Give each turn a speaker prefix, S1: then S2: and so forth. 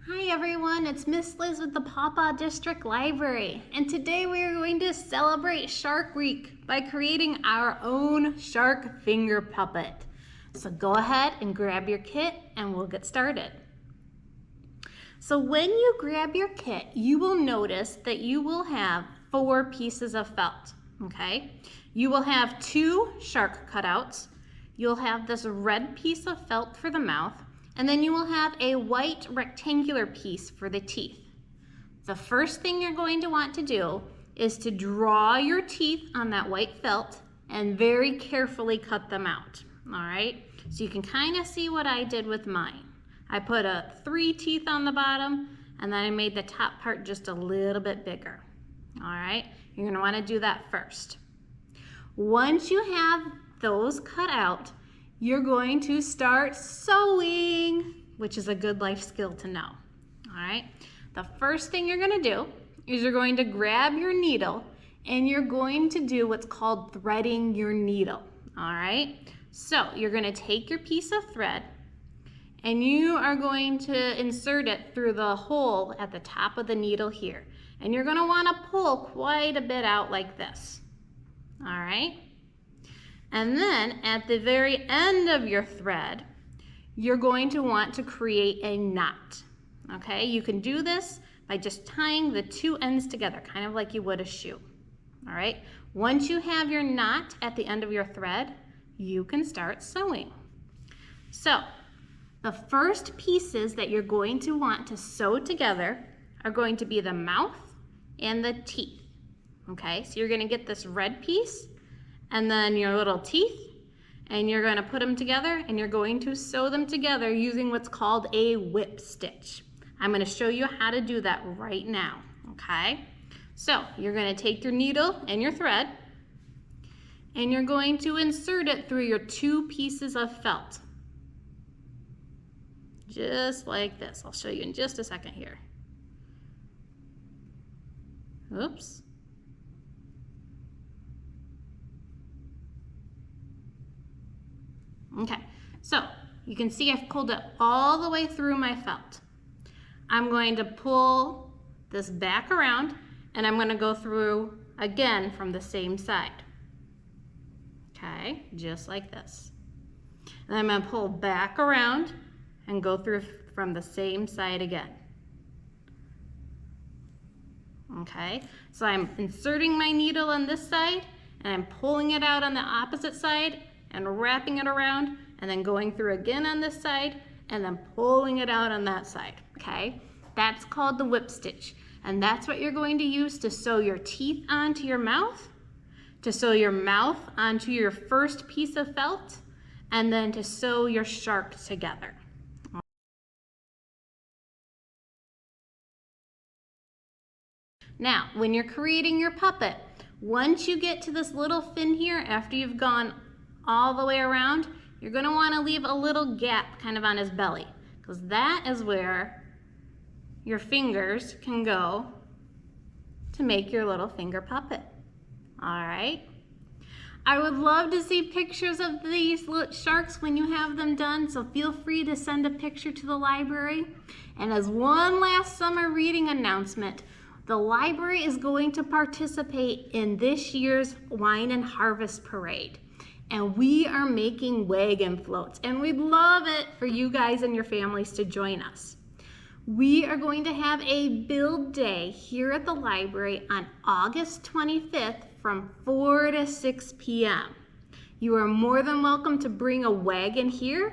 S1: Hi everyone, it's Miss Liz with the Pawpaw District Library, and today we are going to celebrate Shark Week by creating our own shark finger puppet. So go ahead and grab your kit and we'll get started. So when you grab your kit, you will notice that you will have 4 pieces of felt, okay? You will have 2 shark cutouts, you'll have this red piece of felt for the mouth, and then you will have a white rectangular piece for the teeth. The first thing you're going to want to do is to draw your teeth on that white felt and very carefully cut them out, all right? So you can kind of see what I did with mine. I put 3 teeth on the bottom and then I made the top part just a little bit bigger, all right? You're gonna wanna do that first. Once you have those cut out, you're going to start sewing, which is a good life skill to know, all right? The first thing you're gonna do is you're going to grab your needle and you're going to do what's called threading your needle, all right? So you're gonna take your piece of thread and you are going to insert it through the hole at the top of the needle here. And you're gonna wanna pull quite a bit out like this, all right? And then at the very end of your thread, you're going to want to create a knot, okay? You can do this by just tying the 2 ends together, kind of like you would a shoe, all right? Once you have your knot at the end of your thread, you can start sewing. So the first pieces that you're going to want to sew together are going to be the mouth and the teeth, okay? So you're gonna get this red piece and then your little teeth, and you're gonna put them together and you're going to sew them together using what's called a whip stitch. I'm gonna show you how to do that right now, okay? So you're gonna take your needle and your thread and you're going to insert it through your 2 pieces of felt. Just like this. I'll show you in just a second here. Oops. Okay, so you can see I've pulled it all the way through my felt. I'm going to pull this back around and I'm going to go through again from the same side. Okay, just like this. And I'm going to pull back around and go through from the same side again. Okay, so I'm inserting my needle on this side and I'm pulling it out on the opposite side and wrapping it around and then going through again on this side and then pulling it out on that side, okay? That's called the whip stitch. And that's what you're going to use to sew your teeth onto your mouth, to sew your mouth onto your first piece of felt, and then to sew your shark together. Now, when you're creating your puppet, once you get to this little fin here, after you've gone all the way around, you're going to want to leave a little gap kind of on his belly, because that is where your fingers can go to make your little finger puppet. All right. I would love to see pictures of these sharks when you have them done, so feel free to send a picture to the library. And as one last summer reading announcement, the library is going to participate in this year's Wine and Harvest Parade. And we are making wagon floats, and we'd love it for you guys and your families to join us. We are going to have a build day here at the library on August 25th from 4 to 6 p.m. You are more than welcome to bring a wagon here